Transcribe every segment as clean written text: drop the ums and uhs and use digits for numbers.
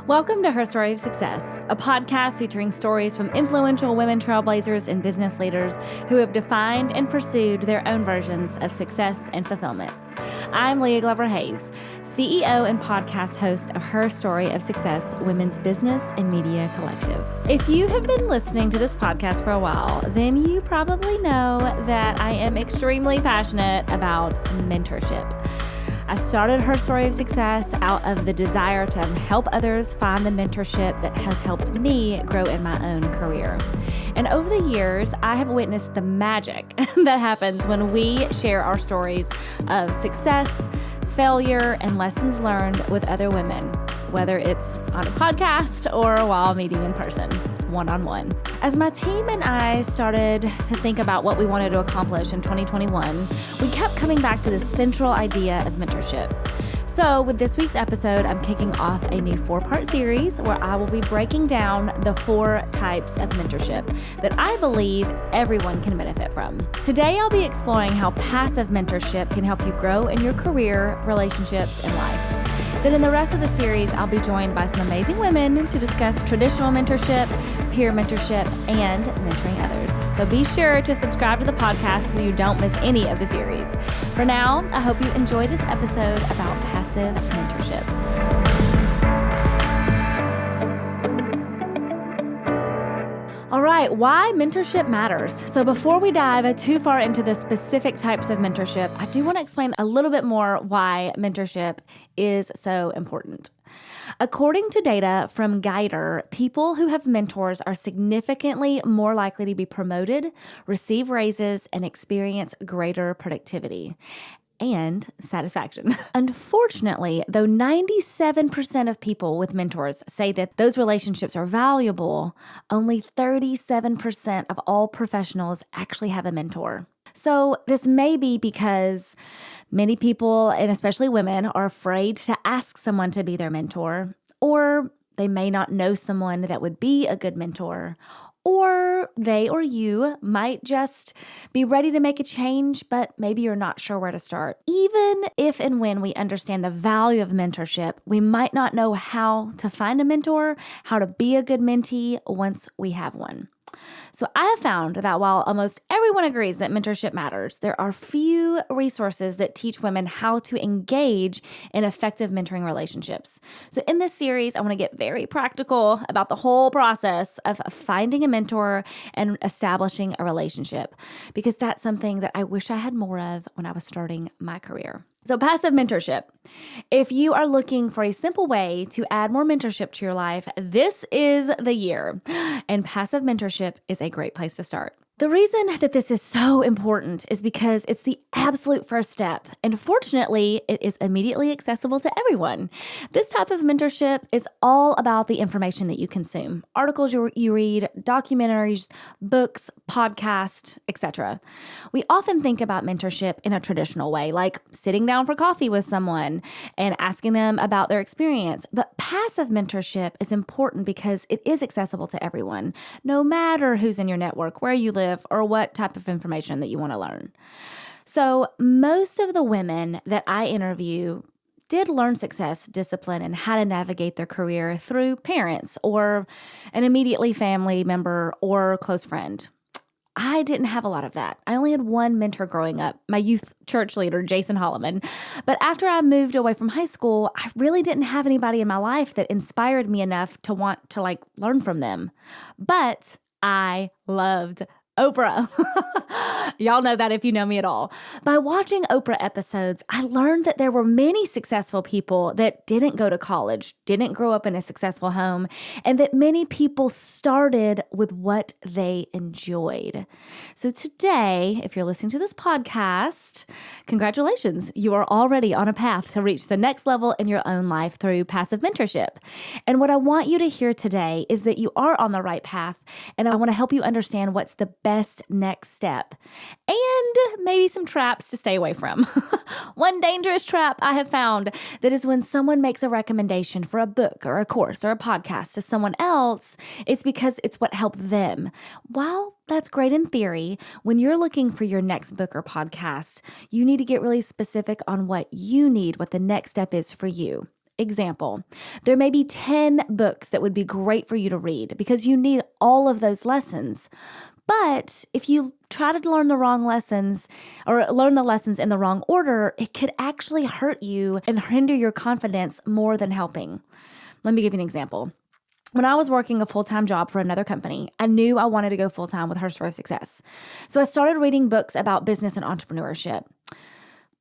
Welcome to Her Story of Success, a podcast featuring stories from influential women trailblazers and business leaders who have defined and pursued their own versions of success and fulfillment. I'm Leah Glover Hayes, CEO and podcast host of Her Story of Success Women's Business and Media Collective. If you have been listening to this podcast for a while, then you probably know that I am extremely passionate about mentorship. I started Her Story of Success out of the desire to help others find the mentorship that has helped me grow in my own career. And over the years, I have witnessed the magic that happens when we share our stories of success, failure, and lessons learned with other women, whether it's on a podcast or while meeting in person, one-on-one. As my team and I started to think about what we wanted to accomplish in 2021, we kept coming back to the central idea of mentorship. So with this week's episode, I'm kicking off a new 4-part series where I will be breaking down the 4 types of mentorship that I believe everyone can benefit from. Today, I'll be exploring how passive mentorship can help you grow in your career, relationships, and life. Then in the rest of the series, I'll be joined by some amazing women to discuss traditional mentorship, peer mentorship, and mentoring others. So be sure to subscribe to the podcast so you don't miss any of the series. For now, I hope you enjoy this episode about passive mentorship. All right, why mentorship matters. So before we dive too far into the specific types of mentorship, I do want to explain a little bit more why mentorship is so important. According to data from Guider, people who have mentors are significantly more likely to be promoted, receive raises, and experience greater productivity and satisfaction. Unfortunately, though 97% of people with mentors say that those relationships are valuable, only 37% of all professionals actually have a mentor. So this may be because many people, and especially women, are afraid to ask someone to be their mentor, or they may not know someone that would be a good mentor, or they or you might just be ready to make a change, but maybe you're not sure where to start. Even if and when we understand the value of mentorship, we might not know how to find a mentor, how to be a good mentee once we have one. So I have found that while almost everyone agrees that mentorship matters, there are few resources that teach women how to engage in effective mentoring relationships. So in this series, I want to get very practical about the whole process of finding a mentor and establishing a relationship, because that's something that I wish I had more of when I was starting my career. So passive mentorship. If you are looking for a simple way to add more mentorship to your life, this is the year. And passive mentorship is a great place to start. The reason that this is so important is because it's the absolute first step. And fortunately, it is immediately accessible to everyone. This type of mentorship is all about the information that you consume. Articles you read, documentaries, books, podcasts, etc. We often think about mentorship in a traditional way, like sitting down for coffee with someone and asking them about their experience. But passive mentorship is important because it is accessible to everyone, no matter who's in your network, where you live, or what type of information that you want to learn. So most of the women that I interview did learn success, discipline, and how to navigate their career through parents or an immediately family member or close friend. I didn't have a lot of that. I only had one mentor growing up, my youth church leader, Jason Holloman. But after I moved away from high school, I really didn't have anybody in my life that inspired me enough to want to learn from them. But I loved Oprah. Y'all know that if you know me at all. By watching Oprah episodes, I learned that there were many successful people that didn't go to college, didn't grow up in a successful home, and that many people started with what they enjoyed. So today, if you're listening to this podcast, congratulations. You are already on a path to reach the next level in your own life through passive mentorship. And what I want you to hear today is that you are on the right path, and I want to help you understand what's the best next step, and maybe some traps to stay away from. One dangerous trap I have found that is when someone makes a recommendation for a book or a course or a podcast to someone else, it's because it's what helped them. While that's great in theory, when you're looking for your next book or podcast, you need to get really specific on what you need, what the next step is for you. example, there may be 10 books that would be great for you to read because you need all of those lessons. But if you try to learn the wrong lessons or learn the lessons in the wrong order, it could actually hurt you and hinder your confidence more than helping. Let me give you an example. When I was working a full-time job for another company, I knew I wanted to go full-time with Her Story of Success. So I started reading books about business and entrepreneurship.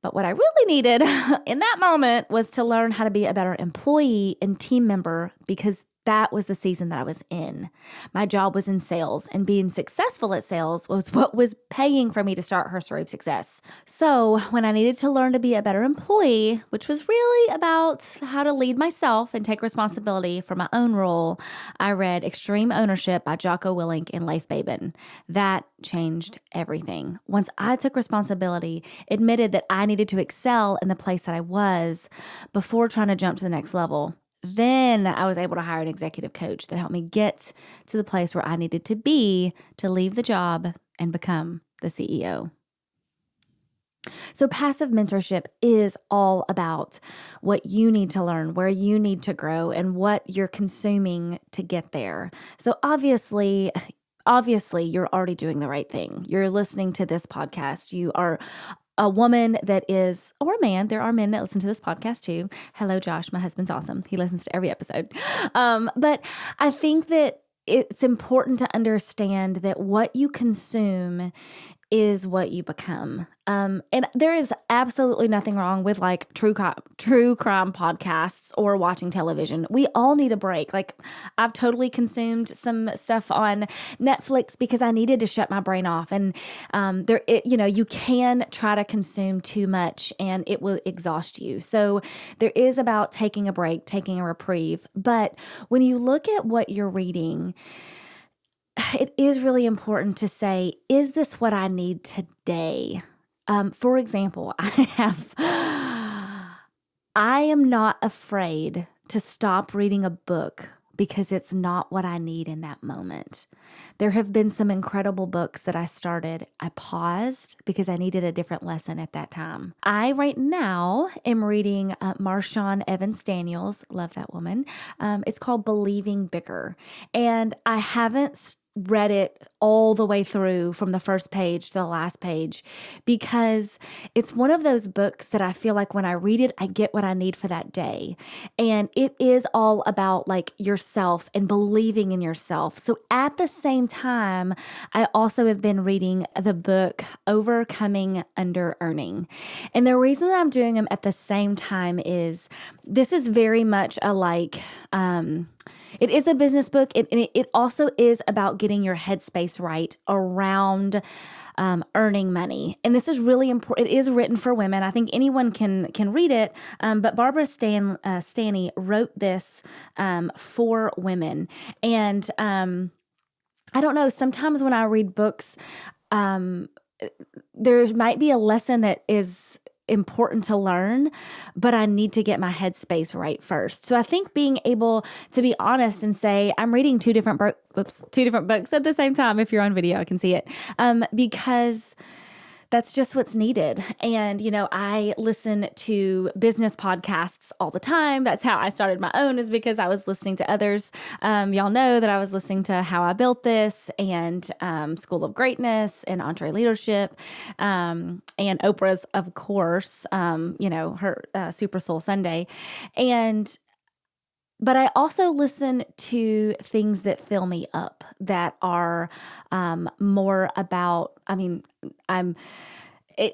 But what I really needed in that moment was to learn how to be a better employee and team member because that was the season that I was in. My job was in sales, and being successful at sales was what was paying for me to start Her Story of Success. So when I needed to learn to be a better employee, which was really about how to lead myself and take responsibility for my own role, I read Extreme Ownership by Jocko Willink and Leif Babin. That changed everything. Once I took responsibility, admitted that I needed to excel in the place that I was before trying to jump to the next level, then I was able to hire an executive coach that helped me get to the place where I needed to be to leave the job and become the CEO. So passive mentorship is all about what you need to learn, where you need to grow, and what you're consuming to get there. So obviously, you're already doing the right thing. You're listening to this podcast. You are a woman that is, or a man, there are men that listen to this podcast too. Hello, Josh. My husband's awesome. He listens to every episode. But I think that it's important to understand that what you consume is what you become. And there is absolutely nothing wrong with like true crime podcasts or watching television. We all need a break. Like I've totally consumed some stuff on Netflix because I needed to shut my brain off. And you can try to consume too much and it will exhaust you. So there is about taking a break, taking a reprieve. But when you look at what you're reading, it is really important to say, is this what I need today? For example, I am not afraid to stop reading a book because it's not what I need in that moment. There have been some incredible books that I started. I paused because I needed a different lesson at that time. I right now am reading Marshawn Evans Daniels. Love that woman. It's called Believing Bigger. And I haven't read it all the way through from the first page to the last page because it's one of those books that I feel like when I read it, I get what I need for that day. And it is all about like yourself and believing in yourself. So at the same time, I also have been reading the book Overcoming Under-Earning. And the reason that I'm doing them at the same time is this is very much a it is a business book, and it also is about getting your headspace right around earning money. And this is really important. It is written for women. I think anyone can read it, but Barbara Stanny wrote this for women. And I don't know, sometimes when I read books, there might be a lesson that is important to learn, but I need to get my headspace right first. So I think being able to be honest and say, I'm reading two different books at the same time. If you're on video, I can see it. Because that's just what's needed. And, I listen to business podcasts all the time. That's how I started my own, is because I was listening to others. Y'all know that I was listening to How I Built This and School of Greatness and EntreLeadership and Oprah's, of course, her Super Soul Sunday. But I also listen to things that fill me up, that are more about,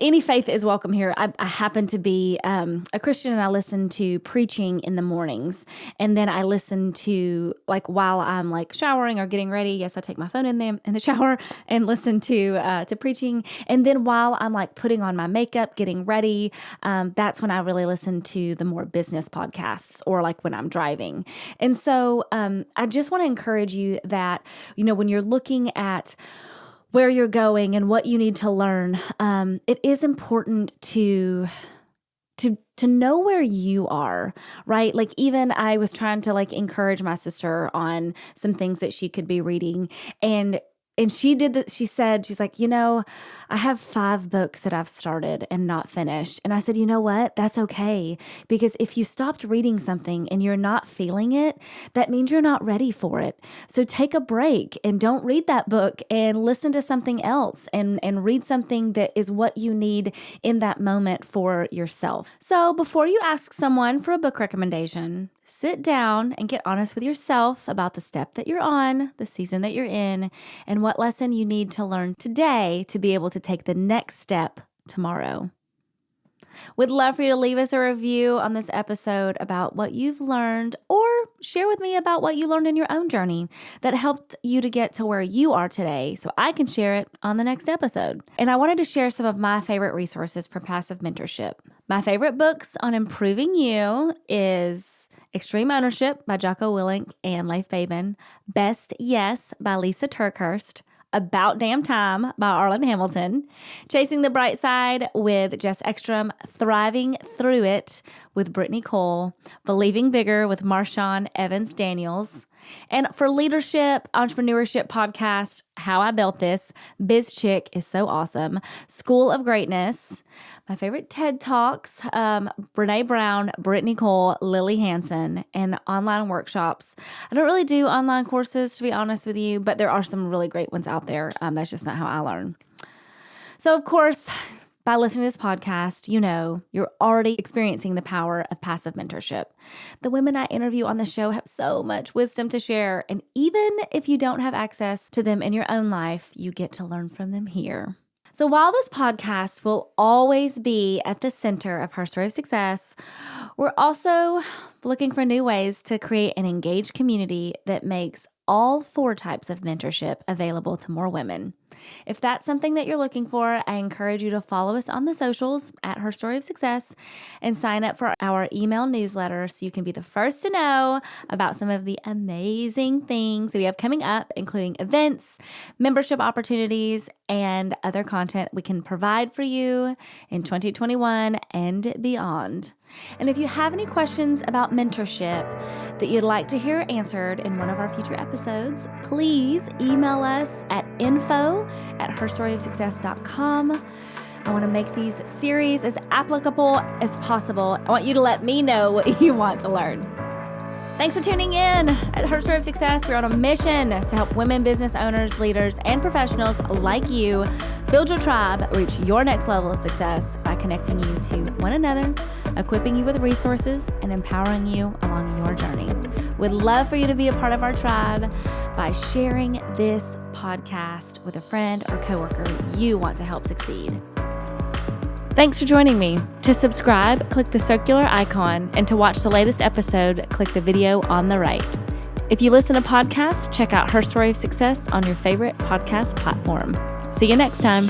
any faith is welcome here. I happen to be a Christian, and I listen to preaching in the mornings. And then I listen to, while I'm showering or getting ready. Yes, I take my phone in the shower and listen to preaching. And then while I'm putting on my makeup, getting ready, that's when I really listen to the more business podcasts, or when I'm driving. And so I just want to encourage you that, when you're looking at where you're going and what you need to learn, it is important to know where you are, right? Even I was trying to encourage my sister on some things that she could be reading, and And she said, she's like, I have 5 books that I've started and not finished. And I said, you know what? That's okay. Because if you stopped reading something and you're not feeling it, that means you're not ready for it. So take a break and don't read that book and listen to something else and read something that is what you need in that moment for yourself. So before you ask someone for a book recommendation, sit down and get honest with yourself about the step that you're on, the season that you're in, and what lesson you need to learn today to be able to take the next step tomorrow. Would love for you to leave us a review on this episode about what you've learned, or share with me about what you learned in your own journey that helped you to get to where you are today so I can share it on the next episode. And I wanted to share some of my favorite resources for passive mentorship. My favorite books on improving you is Extreme Ownership by Jocko Willink and Leif Babin, Best Yes by Lisa TerKeurst, About Damn Time by Arlen Hamilton, Chasing the Bright Side with Jess Ekstrom, Thriving Through It with Brittany Cole, Believing Bigger with Marshawn Evans Daniels, and for leadership, entrepreneurship podcast, How I Built This, Biz Chick is so awesome, School of Greatness, my favorite TED Talks, Brene Brown, Brittany Cole, Lily Hansen, and online workshops. I don't really do online courses, to be honest with you, but there are some really great ones out there. That's just not how I learn. So, of course, by listening to this podcast, you're already experiencing the power of passive mentorship. The women I interview on the show have so much wisdom to share, and even if you don't have access to them in your own life, you get to learn from them here. So while this podcast will always be at the center of Her Story of Success, we're also looking for new ways to create an engaged community that makes all 4 types of mentorship available to more women. If that's something that you're looking for, I encourage you to follow us on the socials at Her Story of Success and sign up for our email newsletter so you can be the first to know about some of the amazing things that we have coming up, including events, membership opportunities, and other content we can provide for you in 2021 and beyond. And if you have any questions about mentorship that you'd like to hear answered in one of our future episodes, please email us at info@herstoryofsuccess.com. I want to make these series as applicable as possible. I want you to let me know what you want to learn. Thanks for tuning in. At Her Story of Success, we're on a mission to help women business owners, leaders, and professionals like you build your tribe, reach your next level of success by connecting you to one another, equipping you with resources, and empowering you along your journey. We'd love for you to be a part of our tribe by sharing this podcast with a friend or coworker you want to help succeed. Thanks for joining me. To subscribe, click the circular icon, and to watch the latest episode, click the video on the right. If you listen to podcasts, check out Her Story of Success on your favorite podcast platform. See you next time.